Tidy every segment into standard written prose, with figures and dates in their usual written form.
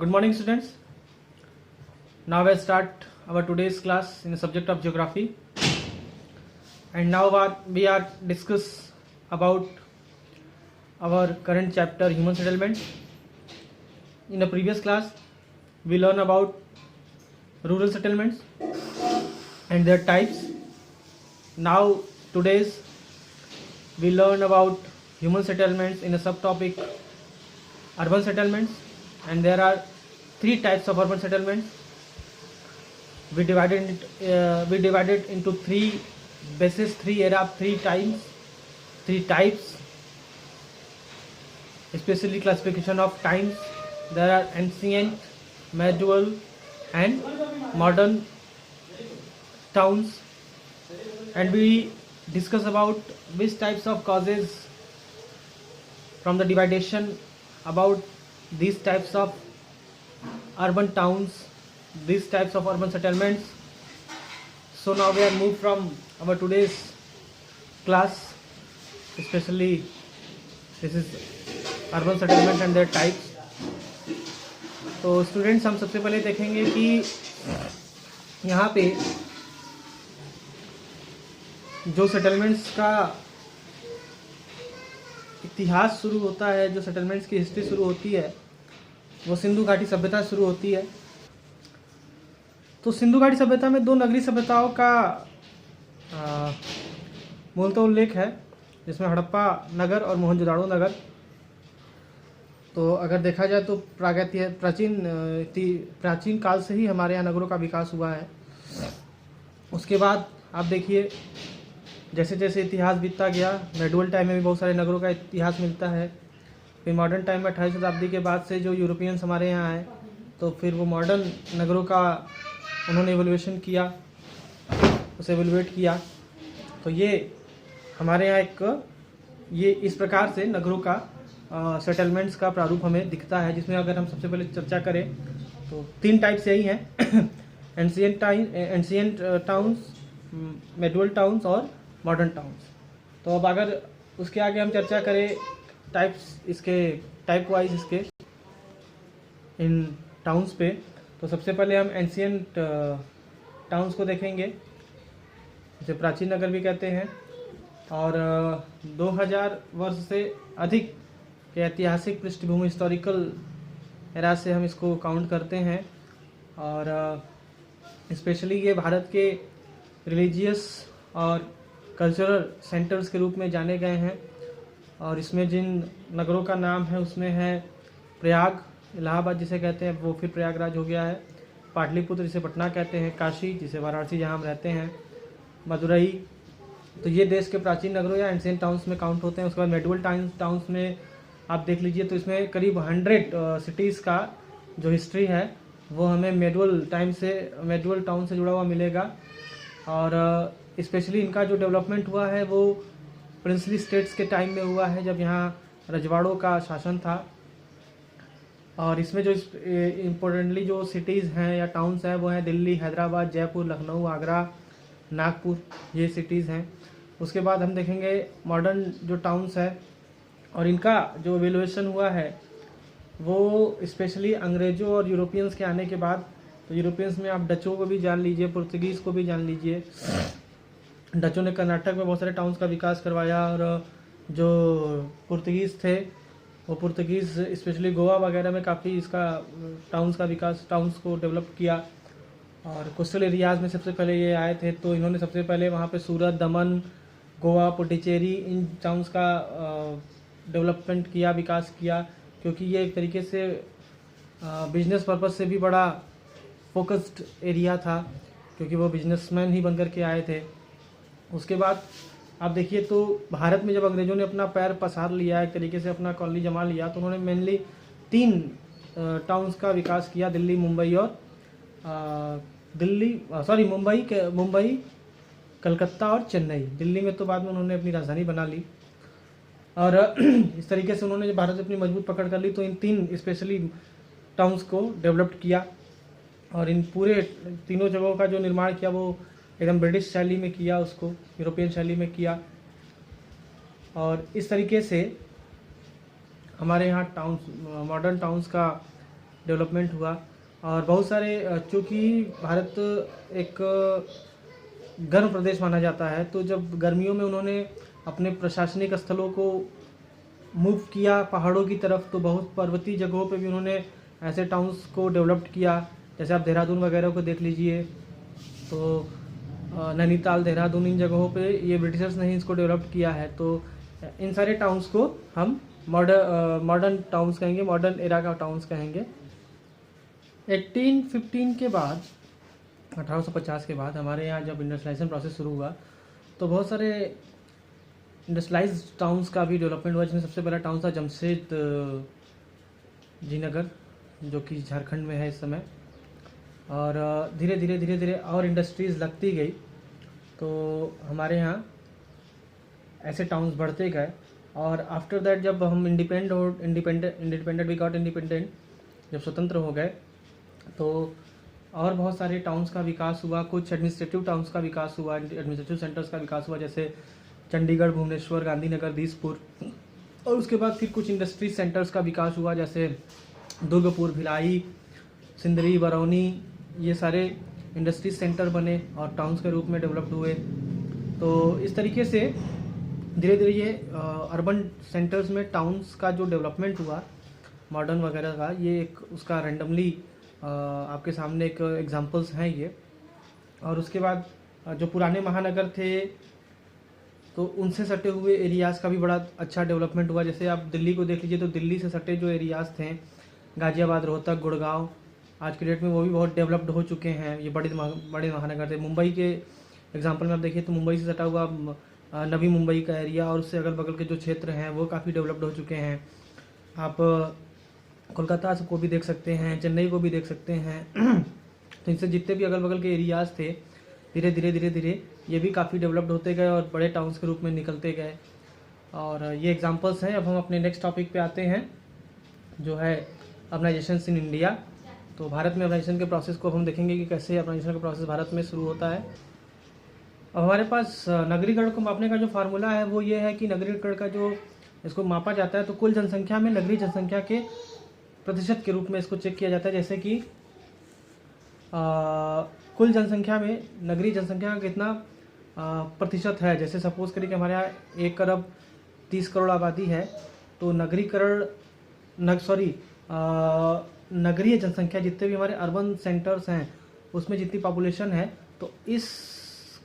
Good morning, students. Now I start our today's class in the subject of geography, and now we are discuss about our current chapter, human settlement. In the previous class, we learn about rural settlements and their types. Now today's we learn about human settlements in a subtopic urban settlements, and there are three types of urban settlements. We divided into three bases, three era, three types, especially classification of times. There are ancient, medieval and modern towns, and we discuss about which types of causes from the dividation about these types of urban towns, these types of urban settlements. So now we are moved from our today's class, especially this is urban settlement and their types. तो students, हम सबसे पहले देखेंगे कि यहाँ पे जो settlements का इतिहास शुरू होता है, जो सेटलमेंट्स की हिस्ट्री शुरू होती है, वो सिंधु घाटी सभ्यता शुरू होती है। तो सिंधु घाटी सभ्यता में दो नगरीय सभ्यताओं का मूलतः उल्लेख है, जिसमें हड़प्पा नगर और मोहनजोदाड़ो नगर। तो अगर देखा जाए तो प्राचीन काल से ही हमारे यहाँ नगरों का विकास हुआ है। उसके बाद आप देखिए, जैसे जैसे इतिहास बीतता गया, मेडुअल टाइम में भी बहुत सारे नगरों का इतिहास मिलता है। फिर मॉडर्न टाइम में 28वीं शताब्दी के बाद से जो यूरोपियंस हमारे यहाँ आए, तो फिर वो मॉडर्न नगरों का उन्होंने एवोल्यूएट किया। तो ये हमारे यहाँ ये इस प्रकार से नगरों का सेटलमेंट्स का प्रारूप हमें दिखता है, जिसमें अगर हम सबसे पहले चर्चा करें तो तीन टाइप्स यही हैं एंशिएंट टाउन्स, मेडुअल टाउन्स और मॉडर्न टाउन्स। तो अब अगर उसके आगे हम चर्चा करें टाइप वाइज इसके इन टाउन्स पे, तो सबसे पहले हम एंशिएंट टाउन्स को देखेंगे, जिसे प्राचीन नगर भी कहते हैं। और 2000 वर्ष से अधिक के ऐतिहासिक पृष्ठभूमि, हिस्टोरिकल एरा से हम इसको काउंट करते हैं। और स्पेशली ये भारत के रिलीजियस और कल्चरल सेंटर्स के रूप में जाने गए हैं। और इसमें जिन नगरों का नाम है उसमें है प्रयाग, इलाहाबाद जिसे कहते हैं वो फिर प्रयागराज हो गया है, पाटलिपुत्र जिसे पटना कहते हैं, काशी जिसे वाराणसी जहाँ हम रहते हैं, मदुरई। तो ये देश के प्राचीन नगरों या एंशिएंट टाउन्स में काउंट होते हैं। उसके बाद मेडुअल टाउन्स में आप देख लीजिए, तो इसमें करीब 100 सिटीज़ का जो हिस्ट्री है वो हमें मेडुअल टाउन से जुड़ा हुआ मिलेगा। और स्पेशली इनका जो डेवलपमेंट हुआ है वो प्रिंसली स्टेट्स के टाइम में हुआ है, जब यहाँ रजवाड़ों का शासन था। और इसमें जो इम्पोर्टेंटली जो सिटीज़ हैं या टाउन्स हैं वो हैं दिल्ली, हैदराबाद, जयपुर, लखनऊ, आगरा, नागपुर, ये सिटीज़ हैं। उसके बाद हम देखेंगे मॉडर्न जो टाउन्स है, और इनका जो एवेल्यूएशन हुआ है वो स्पेशली अंग्रेज़ों और यूरोपियंस के आने के बाद। तो यूरोपियंस में आप डचों को भी जान लीजिए, पुर्तगीज़ को भी जान लीजिए। डचों ने कर्नाटक में बहुत सारे टाउन्स का विकास करवाया, और जो पुर्तगीज़ थे वो पुर्तगीज़ स्पेशली गोवा वगैरह में काफ़ी इसका टाउन्स को डेवलप किया। और कोस्टल एरियाज़ में सबसे पहले ये आए थे, तो इन्होंने सबसे पहले वहाँ पे सूरत, दमन, गोवा, पुडुचेरी, इन टाउन्स का डेवलपमेंट किया, विकास किया, क्योंकि ये एक तरीके से बिजनेस पर्पस से भी बड़ा फोकस्ड एरिया था, क्योंकि वो बिजनेसमैन ही बनकर के आए थे। उसके बाद आप देखिए, तो भारत में जब अंग्रेज़ों ने अपना पैर पसार लिया, एक तरीके से अपना कॉलोनी जमा लिया, तो उन्होंने मेनली 3 टाउन्स का विकास किया, दिल्ली, मुंबई और मुंबई, कलकत्ता और चेन्नई। दिल्ली में तो बाद में उन्होंने अपनी राजधानी बना ली। और इस तरीके से उन्होंने जब भारत में अपनी मजबूत पकड़ कर ली, तो इन 3 स्पेशली टाउन्स को डेवलप्ड किया। और इन पूरे तीनों जगहों का जो निर्माण किया वो एकदम ब्रिटिश शैली में किया, उसको यूरोपियन शैली में किया। और इस तरीके से हमारे यहाँ टाउन्स, मॉडर्न टाउन्स का डेवलपमेंट हुआ। और बहुत सारे चूँकि भारत एक गर्म प्रदेश माना जाता है, तो जब गर्मियों में उन्होंने अपने प्रशासनिक स्थलों को मूव किया पहाड़ों की तरफ, तो बहुत पर्वतीय जगहों पे भी उन्होंने ऐसे टाउन्स को डेवलप्ड किया। जैसे आप देहरादून वगैरह को देख लीजिए, तो नैनीताल, देहरादून, इन जगहों पे ये ब्रिटिशर्स ने ही इसको डेवलप किया है। तो इन सारे टाउन्स को हम मॉडर्न टाउन्स कहेंगे, मॉडर्न एरा का टाउन्स कहेंगे। 1815 के बाद, 1850 के बाद हमारे यहाँ जब इंडस्ट्रियलाइजेशन प्रोसेस शुरू हुआ, तो बहुत सारे इंडस्ट्रियलाइज टाउन्स का भी डेवलपमेंट हुआ, जिसमें सबसे पहला टाउन था जमशेद जी नगर, जो कि झारखंड में है इस समय। और धीरे धीरे और इंडस्ट्रीज़ लगती गई, तो हमारे यहाँ ऐसे टाउन्स बढ़ते गए। और आफ्टर दैट जब हम इंडिपेंडेंट वी गॉट इंडिपेंडेंट, जब स्वतंत्र हो गए, तो और बहुत सारे टाउन्स का विकास हुआ। कुछ एडमिनिस्ट्रेटिव टाउन्स का विकास हुआ, एडमिनिस्ट्रेटिव सेंटर्स का विकास हुआ, जैसे चंडीगढ़, भुवनेश्वर, गांधीनगर, दीसपुर। और उसके बाद फिर कुछ इंडस्ट्री सेंटर्स का विकास हुआ, जैसे दुर्गपुर, भिलाई, सिंदरी, बरौनी। ये सारे इंडस्ट्री सेंटर बने और टाउन्स के रूप में डेवलप्ड हुए। तो इस तरीके से धीरे धीरे ये अर्बन सेंटर्स में टाउन्स का जो डेवलपमेंट हुआ मॉडर्न वगैरह का, ये एक उसका रैंडमली आपके सामने एक एग्जांपल्स हैं ये। और उसके बाद जो पुराने महानगर थे, तो उनसे सटे हुए एरियाज़ का भी बड़ा अच्छा डेवलपमेंट हुआ। जैसे आप दिल्ली को देख लीजिए, तो दिल्ली से सटे जो एरियाज़ थे, गाज़ियाबाद, रोहतक, गुड़गांव, आज के डेट में वो भी बहुत डेवलप्ड हो चुके हैं। ये बड़े महानगर थे। मुंबई के एग्जांपल में आप देखिए, तो मुंबई से सटा हुआ नवी मुंबई का एरिया और उससे अगल बगल के जो क्षेत्र हैं वो काफ़ी डेवलप्ड हो चुके हैं। आप कोलकाता को भी देख सकते हैं, चेन्नई को भी देख सकते हैं। तो इनसे जितने भी अगल बगल के एरियाज़ थे, धीरे धीरे ये भी काफ़ी डेवलप्ड होते गए और बड़े टाउन्स के रूप में निकलते गए। और ये एग्जांपल्स हैं। अब हम अपने नेक्स्ट टॉपिक पे आते हैं, जो है अर्बनाइजेशन इन इंडिया। तो भारत में अर्बनाइजेशन के प्रोसेस को हम देखेंगे कि कैसे अर्बनाइजेशन का प्रोसेस भारत में शुरू होता है। अब हमारे पास नगरीकरण को मापने का जो फार्मूला है वो ये है कि नगरीकरण का जो इसको मापा जाता है, तो कुल जनसंख्या में नगरीय जनसंख्या के प्रतिशत के रूप में इसको चेक किया जाता है। जैसे कि कुल जनसंख्या में नगरीय जनसंख्या का कितना प्रतिशत है। जैसे सपोज करिए कि हमारे यहाँ 1 अरब 30 करोड़ आबादी है, तो नगरीय जनसंख्या जितने भी हमारे अर्बन सेंटर्स हैं उसमें जितनी पॉपुलेशन है, तो इस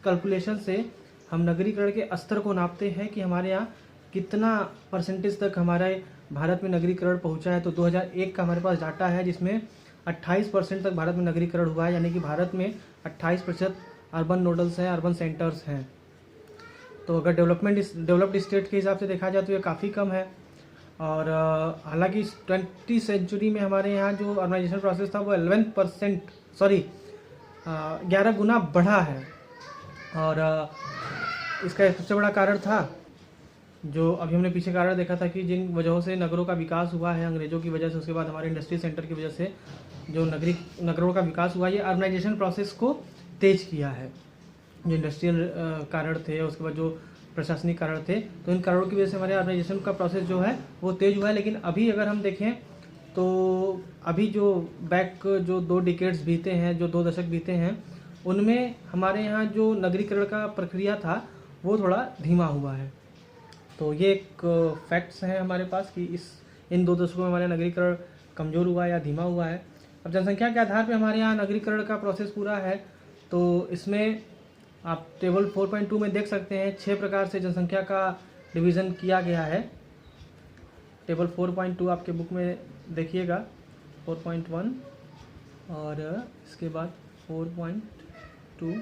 कैलकुलेशन से हम नगरीकरण के स्तर को नापते हैं कि हमारे यहाँ कितना परसेंटेज तक हमारे भारत में नगरीकरण पहुँचा है। तो 2001 का हमारे पास डाटा है, जिसमें 28% तक भारत में नगरीकरण हुआ है, यानी कि भारत में 28% अर्बन नोडल्स हैं, अर्बन सेंटर्स हैं। तो अगर डेवलप्ड स्टेट के हिसाब से देखा जाए तो ये काफ़ी कम है। और हालांकि 20वीं सेंचुरी में हमारे यहाँ जो अर्बनाइजेशन प्रोसेस था वो 11 गुना बढ़ा है। और इसका एक सबसे बड़ा कारण था, जो अभी हमने पीछे कारण देखा था, कि जिन वजहों से नगरों का विकास हुआ है अंग्रेज़ों की वजह से, उसके बाद हमारे इंडस्ट्री सेंटर की वजह से जो नगरों का विकास हुआ, ये अर्बनाइजेशन प्रोसेस को तेज किया है। जो इंडस्ट्रियल कारण थे, उसके बाद जो प्रशासनिक कारण थे, तो इन कारणों की वजह से हमारे अर्बनाइजेशन का प्रोसेस जो है वो तेज हुआ है। लेकिन अभी अगर हम देखें तो अभी जो 2 डिकेड्स बीते हैं, जो 2 दशक बीते हैं, उनमें हमारे यहाँ जो नगरीकरण का प्रक्रिया था वो थोड़ा धीमा हुआ है। तो ये एक फैक्ट्स हैं हमारे पास कि इन 2 दशकों में हमारे नगरीकरण कमज़ोर हुआ है या धीमा हुआ है। अब जनसंख्या के आधार पे हमारे यहाँ नगरीकरण का प्रोसेस पूरा है। तो इसमें आप टेबल 4.2 में देख सकते हैं 6 प्रकार से जनसंख्या का डिवीज़न किया गया है। टेबल 4.2 आपके बुक में देखिएगा, 4.1 और इसके बाद 4.2,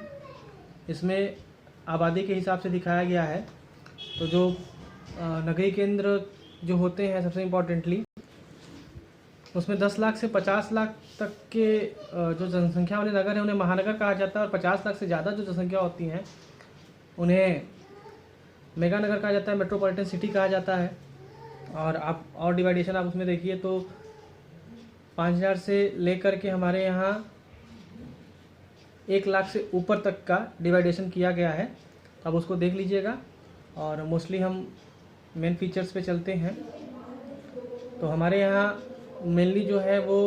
इसमें आबादी के हिसाब से दिखाया गया है। तो जो नगरीय केंद्र जो होते हैं, सबसे इम्पोर्टेंटली उसमें 10 लाख से 50 लाख तक के जो जनसंख्या वाले नगर हैं उन्हें महानगर कहा जाता है, और 50 लाख से ज़्यादा जो जनसंख्या होती हैं उन्हें मेगा नगर कहा जाता है, मेट्रोपॉलिटन सिटी कहा जाता है। और डिवाइडेशन आप उसमें देखिए तो 5000 से लेकर के हमारे यहाँ 1 लाख से ऊपर तक का डिवाइडेशन किया गया है। अब उसको देख लीजिएगा। और मोस्टली हम मेन फीचर्स पे चलते हैं। तो हमारे यहाँ मेनली जो है वो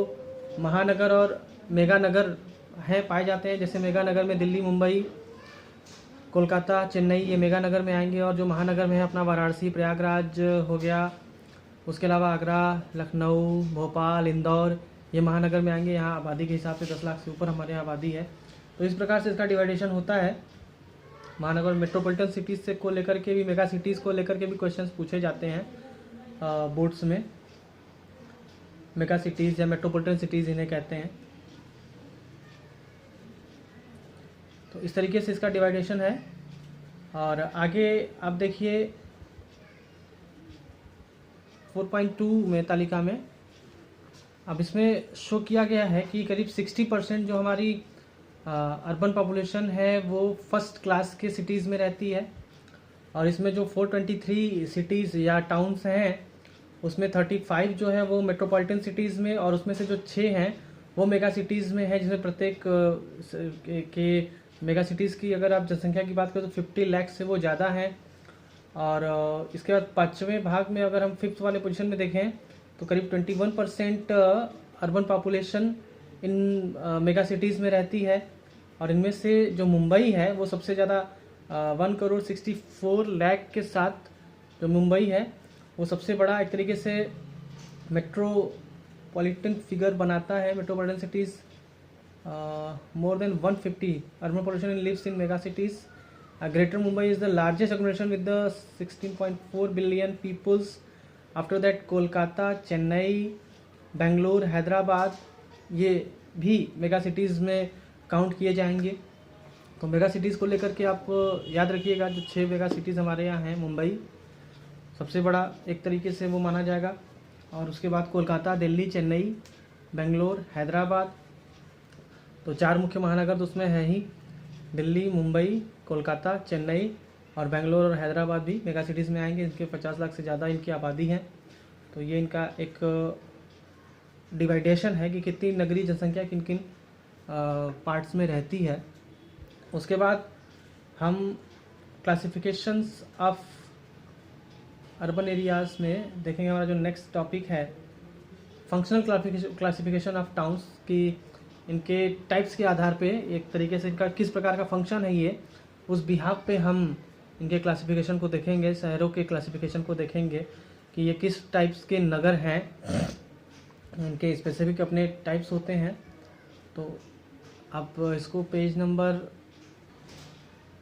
महानगर और मेगा नगर हैं पाए जाते हैं। जैसे मेगा नगर में दिल्ली, मुंबई, कोलकाता, चेन्नई, ये मेगा नगर में आएंगे। और जो महानगर में है अपना वाराणसी, प्रयागराज हो गया, उसके अलावा आगरा, लखनऊ, भोपाल, इंदौर, ये महानगर में आएंगे। यहाँ आबादी के हिसाब से 10 लाख से ऊपर हमारे यहाँ आबादी है। तो इस प्रकार से इसका डिवाइडेशन होता है। महानगर मेट्रोपॉलिटन सिटीज़ से को लेकर के भी, मेगा सिटीज़ को लेकर के भी क्वेश्चंस पूछे जाते हैं बोर्ड्स में। मेगा सिटीज़ या मेट्रोपॉलिटन सिटीज़ इन्हें कहते हैं। तो इस तरीके से इसका डिवाइडेशन है। और आगे आप देखिए 4.2 में तालिका में अब इसमें शो किया गया है कि करीब 60% जो हमारी अर्बन पॉपुलेशन है वो फर्स्ट क्लास के सिटीज़ में रहती है। और इसमें जो 423 सिटीज़ या टाउन्स हैं उसमें 35 जो है वो मेट्रोपॉलिटन सिटीज़ में, और उसमें से जो 6 हैं वो मेगा सिटीज़ में है, जिसमें प्रत्येक के मेगा सिटीज़ की अगर आप जनसंख्या की बात करें तो 50 लाख से वो ज़्यादा हैं। और इसके बाद 5वें भाग में अगर हम 5th वाले पोजीशन में देखें तो करीब 21% urban population in mega cities में रहती है। और इनमें से जो मुंबई है वो सबसे ज़्यादा 1,64 लाख के साथ जो मुंबई है वो सबसे बड़ा एक तरीके से मेट्रोपॉलिटन फिगर बनाता है। Metropolitan cities more than 150 urban population lives in mega cities. Greater Mumbai is the largest agglomeration with the 16.4 billion peoples. After that Kolkata, Chennai, Bangalore, Hyderabad ये भी मेगा सिटीज़ में काउंट किए जाएंगे। तो मेगा सिटीज़ को लेकर के आप याद रखिएगा, जो 6 मेगा सिटीज़ हमारे यहाँ हैं, मुंबई सबसे बड़ा एक तरीके से वो माना जाएगा। और उसके बाद कोलकाता, दिल्ली, चेन्नई, बेंगलोर, हैदराबाद, तो 4 मुख्य महानगर तो उसमें है ही। दिल्ली, मुंबई, कोलकाता, चेन्नई और बेंगलोर और हैदराबाद भी मेगा सिटीज़ में आएंगे। इनके 50 लाख से ज़्यादा इनकी आबादी है। तो ये इनका एक डिवाइडेशन है कि कितनी नगरीय जनसंख्या किन किन पार्ट्स में रहती है। उसके बाद हम क्लासिफिकेशंस ऑफ अर्बन एरियाज़ में देखेंगे। हमारा जो नेक्स्ट टॉपिक है फंक्शनल क्लासिफिकेशन ऑफ टाउन्स की, इनके टाइप्स के आधार पे एक तरीके से इनका किस प्रकार का फंक्शन है ये, उस बिहाफ पे हम इनके क्लासिफिकेशन को देखेंगे, शहरों के क्लासिफिकेशन को देखेंगे कि ये किस टाइप्स के नगर हैं, इनके स्पेसिफिक अपने टाइप्स होते हैं। तो अब इसको पेज नंबर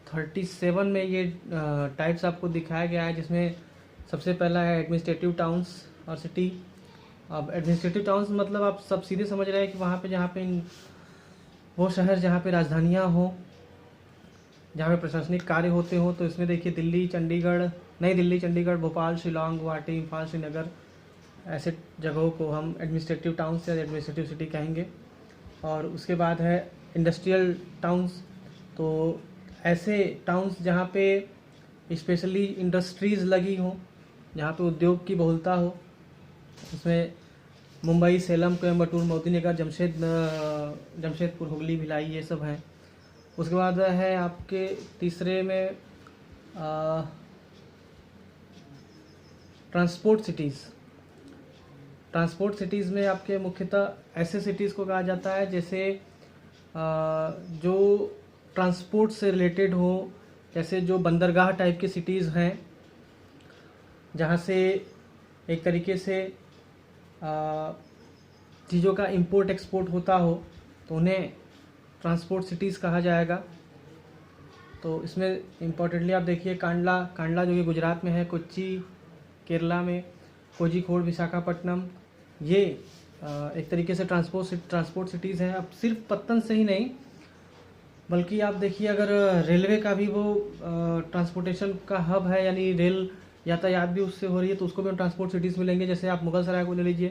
37 में ये टाइप्स आपको दिखाया गया है, जिसमें सबसे पहला है एडमिनिस्ट्रेटिव टाउन्स और सिटी। अब एडमिनिस्ट्रेटिव टाउन्स मतलब आप सब सीधे समझ रहे हैं कि वहाँ पे जहाँ पे वो शहर जहाँ पे राजधानियाँ हों, जहाँ पे प्रशासनिक कार्य होते हों। तो इसमें देखिए दिल्ली, चंडीगढ़, नई दिल्ली, चंडीगढ़, भोपाल, शिलांग, गुवाहाटी, इम्फाल, श्रीनगर, ऐसे जगहों को हम एडमिनिस्ट्रेटिव टाउन्स या एडमिनिस्ट्रेटिव सिटी कहेंगे। और उसके बाद है इंडस्ट्रियल टाउन्स। तो ऐसे टाउन्स जहाँ पे स्पेशली इंडस्ट्रीज़ लगी हों, जहाँ पे उद्योग की बहुलता हो। इसमें मुंबई, सेलम, कोयम्बटूर, मोदीनगर, जमशेदपुर, हुगली, भिलाई ये सब हैं। उसके बाद है आपके तीसरे में ट्रांसपोर्ट सिटीज़। ट्रांसपोर्ट सिटीज़ में आपके मुख्यतः ऐसे सिटीज़ को कहा जाता है जैसे जो ट्रांसपोर्ट से रिलेटेड हो, जैसे जो बंदरगाह टाइप के सिटीज़ हैं, जहाँ से एक तरीके से चीज़ों का इंपोर्ट एक्सपोर्ट होता हो, तो उन्हें ट्रांसपोर्ट सिटीज़ कहा जाएगा। तो इसमें इम्पोर्टेंटली आप देखिए कांडला जो कि गुजरात में है, कोच्चि केरला में, कोझिकोड, विशाखापट्टनम, ये एक तरीके से ट्रांसपोर्ट सिटीज़ हैं। अब सिर्फ पत्तन से ही नहीं, बल्कि आप देखिए अगर रेलवे का भी वो ट्रांसपोर्टेशन का हब है, यानी रेल यातायात भी उससे हो रही है, तो उसको भी हम ट्रांसपोर्ट सिटीज़ मिलेंगे। जैसे आप मुगल सराय को ले लीजिए,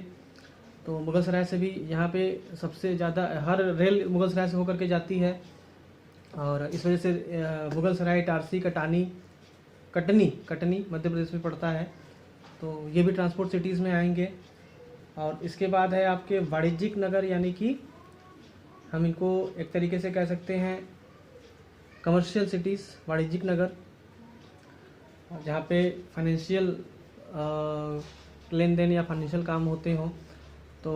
तो मुगल सराय से भी यहाँ पे सबसे ज़्यादा हर रेल मुगल सराय से होकर के जाती है। और इस वजह से मुगल सराय, इटारसी, कटनी मध्य प्रदेश में पड़ता है। तो ये भी ट्रांसपोर्ट सिटीज़ में आएंगे। और इसके बाद है आपके वाणिज्यिक नगर, यानी कि हम इनको एक तरीके से कह सकते हैं कमर्शियल सिटीज़, वाणिज्यिक नगर, जहाँ पे फाइनेंशियल लेन देन या फाइनेंशियल काम होते हों। तो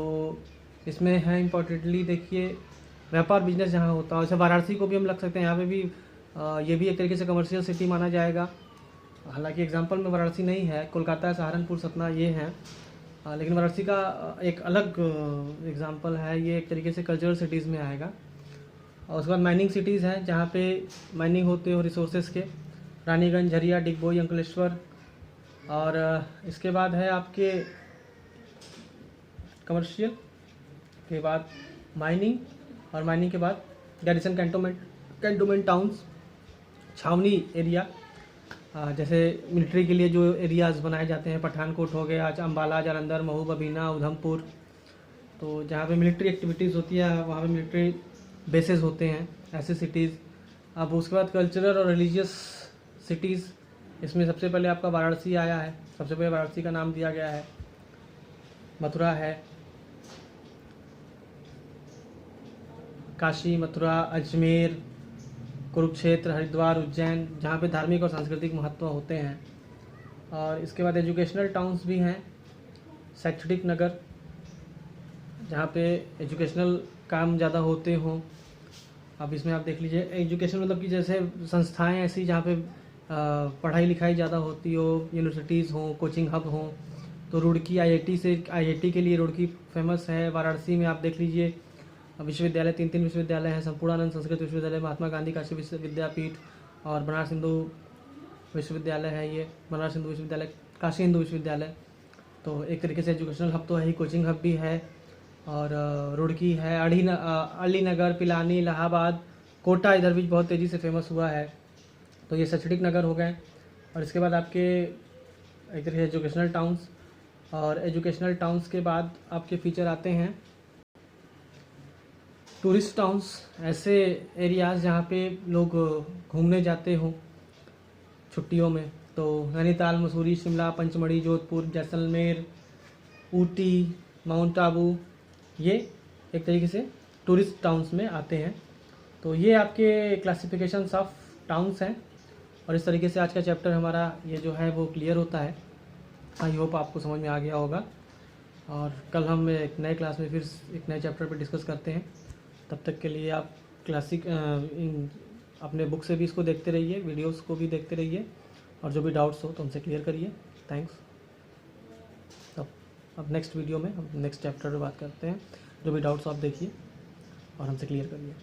इसमें है इम्पोर्टेंटली देखिए व्यापार बिजनेस जहाँ होता है, वैसे वाराणसी को भी हम लग सकते हैं, यहाँ पे भी ये भी एक तरीके से कमर्शियल सिटी माना जाएगा। हालांकि एग्जांपल में वाराणसी नहीं है, कोलकाता, सहारनपुर, सतना ये हैं, लेकिन वाराणसी का एक अलग एग्जांपल है, ये एक तरीके से कल्चरल सिटीज़ में आएगा। और उसके बाद माइनिंग सिटीज़ हैं जहाँ पे माइनिंग होते हो रिसोर्सेज के, रानीगंज, झरिया, डिगबोई, अंकलेश्वर। और इसके बाद है आपके कमर्शियल के बाद माइनिंग, और माइनिंग के बाद गैरिसन कैंटोनमेंट टाउन्स, छावनी एरिया, जैसे मिलिट्री के लिए जो एरियाज़ बनाए जाते हैं, पठानकोट हो गया, अम्बाला, जालंधर, महू, बबीना, उधमपुर, तो जहाँ पे मिलिट्री एक्टिविटीज़ होती है वहाँ पे मिलिट्री बेसेस होते हैं, ऐसे सिटीज़। अब उसके बाद कल्चरल और रिलीजियस सिटीज़, इसमें सबसे पहले आपका वाराणसी आया है, सबसे पहले वाराणसी का नाम दिया गया है। मथुरा है, काशी, मथुरा, अजमेर, कुरुक्षेत्र, हरिद्वार, उज्जैन, जहाँ पे धार्मिक और सांस्कृतिक महत्व होते हैं। और इसके बाद एजुकेशनल टाउन्स भी हैं, शैक्षणिक नगर, जहाँ पे एजुकेशनल काम ज़्यादा होते हों। अब इसमें आप देख लीजिए एजुकेशन मतलब कि जैसे संस्थाएं ऐसी जहाँ पे पढ़ाई लिखाई ज़्यादा होती हो, यूनिवर्सिटीज़ हों, कोचिंग हब हों, तो रुड़की आईआईटी के लिए रुड़की फेमस है। वाराणसी में आप देख लीजिए विश्वविद्यालय, 3 विश्वविद्यालय हैं, संपूर्णानंद संस्कृत विश्वविद्यालय, महात्मा गांधी काशी विद्यापीठ, और बनारस हिंदू विश्वविद्यालय है, ये बनारस हिंदू विश्वविद्यालय, काशी हिंदू विश्वविद्यालय। तो एक तरीके से एजुकेशनल हब तो है ही, कोचिंग हब भी है। और रुड़की है, अलीनगर, पिलानी, इलाहाबाद, कोटा इधर भी बहुत तेज़ी से फेमस हुआ है। तो ये शैक्षणिक नगर हो गए। और इसके बाद आपके एक तरीके से एजुकेशनल टाउन्स, और एजुकेशनल टाउन्स के बाद आपके फीचर आते हैं टूरिस्ट टाउन्स, ऐसे एरियाज़ जहाँ पे लोग घूमने जाते हों छुट्टियों में। तो नैनीताल, मसूरी, शिमला, पंचमढ़ी, जोधपुर, जैसलमेर, ऊटी, माउंट आबू, ये एक तरीके से टूरिस्ट टाउन्स में आते हैं। तो ये आपके क्लासिफिकेशंस ऑफ टाउन्स हैं। और इस तरीके से आज का चैप्टर हमारा ये जो है वो क्लियर होता है। आई होप आपको समझ में आ गया होगा। और कल हम एक नए क्लास में फिर एक नए चैप्टर पर डिस्कस करते हैं। तब तक के लिए आप अपने बुक से भी इसको देखते रहिए, वीडियोस को भी देखते रहिए, और जो भी डाउट्स हो तो उनसे क्लियर करिए। थैंक्स। अब नेक्स्ट वीडियो में हम नेक्स्ट चैप्टर पर बात करते हैं। जो भी डाउट्स आप देखिए और हमसे क्लियर करिए।